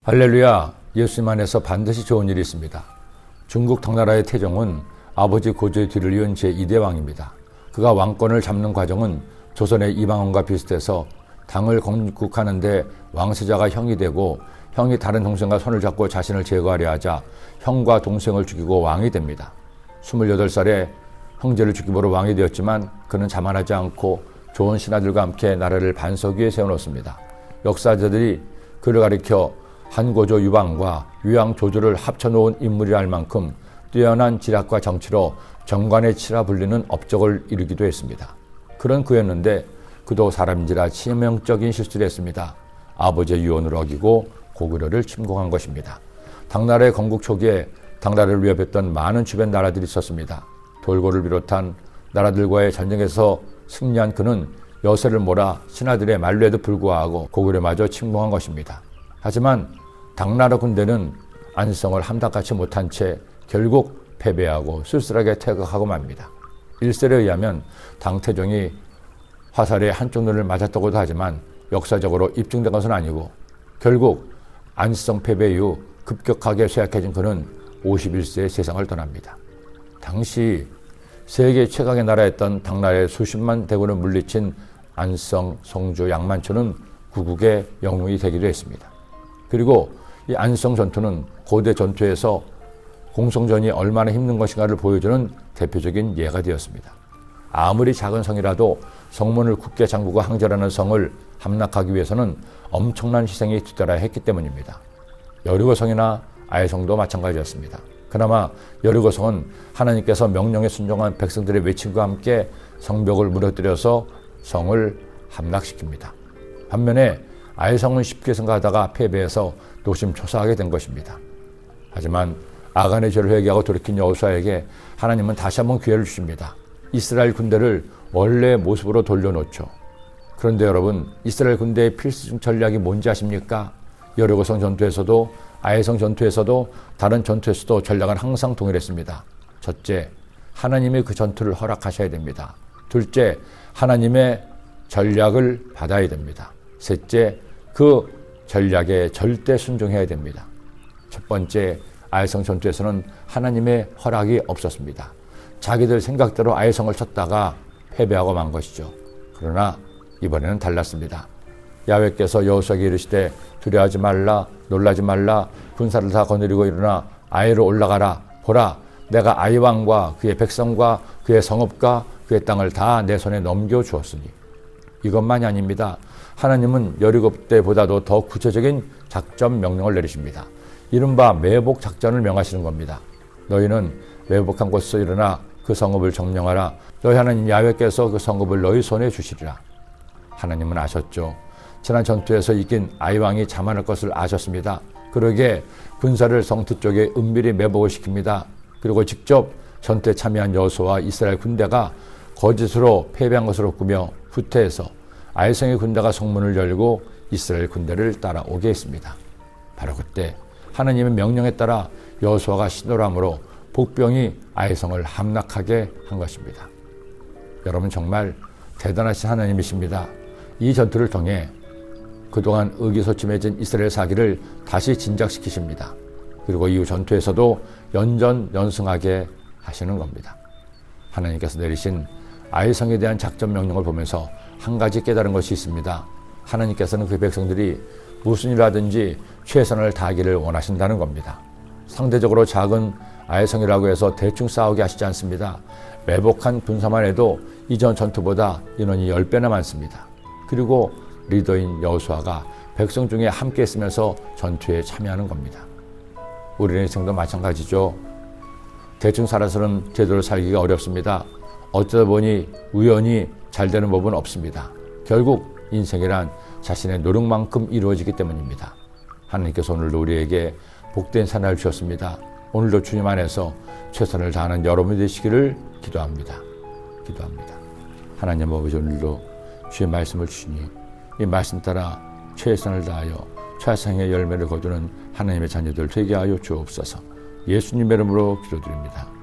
할렐루야, 예수님 안에서 반드시 좋은 일이 있습니다. 중국 당나라의 태종은 아버지 고조의 뒤를 이은 제2대 왕입니다. 그가 왕권을 잡는 과정은 조선의 이방원과 비슷해서 당을 건국하는 데 왕세자가 형이 되고 형이 다른 동생과 손을 잡고 자신을 제거하려 하자 형과 동생을 죽이고 왕이 됩니다. 28살에 형제를 죽임으로 왕이 되었지만 그는 자만하지 않고 좋은 신하들과 함께 나라를 반석 위에 세워놓습니다. 역사자들이 그를 가리켜 한고조 유방과 유양조조를 합쳐놓은 인물이라 할 만큼 뛰어난 지략과 정치로 정관의 치라 불리는 업적을 이루기도 했습니다. 그런 그였는데 그도 사람인지라 치명적인 실수를 했습니다. 아버지의 유언을 어기고 고구려를 침공한 것입니다. 당나라의 건국 초기에 당나라를 위협했던 많은 주변 나라들이 있었습니다. 돌고를 비롯한 나라들과의 전쟁에서 승리한 그는 여세를 몰아 신하들의 만류에도 불구하고 고구려마저 침공한 것입니다. 하지만 당나라 군대는 안성을 함락하지 못한 채 결국 패배하고 쓸쓸하게 퇴각하고 맙니다. 일설에 의하면 당태종이 화살에 한쪽 눈을 맞았다고도 하지만 역사적으로 입증된 것은 아니고 결국 안성 패배 이후 급격하게 쇠약해진 그는 51세에 세상을 떠납니다. 당시 세계 최강의 나라였던 당나라의 수십만 대군을 물리친 안성, 성주, 양만초는 구국의 영웅이 되기도 했습니다. 그리고 이 안성 전투는 고대 전투에서 공성전이 얼마나 힘든 것인가를 보여주는 대표적인 예가 되었습니다. 아무리 작은 성이라도 성문을 굳게 잠그고 항전하는 성을 함락하기 위해서는 엄청난 희생이 뒤따라야 했기 때문입니다. 여리고성이나 아해성도 마찬가지였습니다. 그나마 여리고성은 하나님께서 명령에 순종한 백성들의 외침과 함께 성벽을 무너뜨려서 성을 함락시킵니다. 반면에 아해성은 쉽게 생각하다가 패배해서 노심초사하게 된 것입니다. 하지만 아간의 죄를 회개하고 돌이킨 여호수아에게 하나님은 다시 한번 기회를 주십니다. 이스라엘 군대를 원래의 모습으로 돌려놓죠. 그런데 여러분, 이스라엘 군대의 필수적 전략이 뭔지 아십니까? 여리고성 전투에서도 아해성 전투에서도 다른 전투에서도 전략은 항상 동일했습니다. 첫째, 하나님이 그 전투를 허락하셔야 됩니다. 둘째, 하나님의 전략을 받아야 됩니다. 셋째, 그 전략에 절대 순종해야 됩니다. 첫 번째, 아해성 전투에서는 하나님의 허락이 없었습니다. 자기들 생각대로 아해성을 쳤다가 패배하고 만 것이죠. 그러나 이번에는 달랐습니다. 야훼께서 여호수아에게 이르시되 두려워하지 말라, 놀라지 말라, 군사를 다 거느리고 일어나 아해로 올라가라. 보라, 내가 아해 왕과 그의 백성과 그의 성읍과 그의 땅을 다 내 손에 넘겨주었으니. 이것만이 아닙니다. 하나님은 여리고 때보다도 더 구체적인 작전 명령을 내리십니다. 이른바 매복 작전을 명하시는 겁니다. 너희는 매복한 곳에서 일어나 그 성읍을 점령하라. 너희 하나님 야훼께서 그 성읍을 너희 손에 주시리라. 하나님은 아셨죠. 지난 전투에서 이긴 아해 왕이 자만할 것을 아셨습니다. 그러기에 군사를 성 뒤쪽에 은밀히 매복을 시킵니다. 그리고 직접 전투에 참여한 여호수아와 이스라엘 군대가 거짓으로 패배한 것으로 꾸며 후퇴해서 아해성의 군대가 성문을 열고 이스라엘 군대를 따라오게 했습니다. 바로 그때 하나님의 명령에 따라 여호수아가 신호를 함으로 복병이 아해성을 함락하게 한 것입니다. 여러분, 정말 대단하신 하나님이십니다. 이 전투를 통해 그동안 의기소침해진 이스라엘 사기를 다시 진작시키십니다. 그리고 이후 전투에서도 연전연승하게 하시는 겁니다. 하나님께서 내리신 아해성에 대한 작전 명령을 보면서 한 가지 깨달은 것이 있습니다. 하나님께서는 그 백성들이 무슨 일을 하든지 최선을 다하기를 원하신다는 겁니다. 상대적으로 작은 아해성이라고 해서 대충 싸우게 하시지 않습니다. 매복한 군사만 해도 이전 전투보다 인원이 10배나 많습니다. 그리고 리더인 여호수아가 백성 중에 함께 있으면서 전투에 참여하는 겁니다. 우리의 인생도 마찬가지죠. 대충 살아서는 제대로 살기가 어렵습니다. 어쩌다 보니 우연히 잘 되는 법은 없습니다. 결국 인생이란 자신의 노력만큼 이루어지기 때문입니다. 하나님께서 오늘도 우리에게 복된 사나이를 주셨습니다. 오늘도 주님 안에서 최선을 다하는 여러분이 되시기를 기도합니다. 하나님 아버지, 오늘도 주의 말씀을 주시니 이 말씀 따라 최선을 다하여 최상의 열매를 거두는 하나님의 자녀들 되게 하여 주옵소서. 예수님의 이름으로 기도드립니다.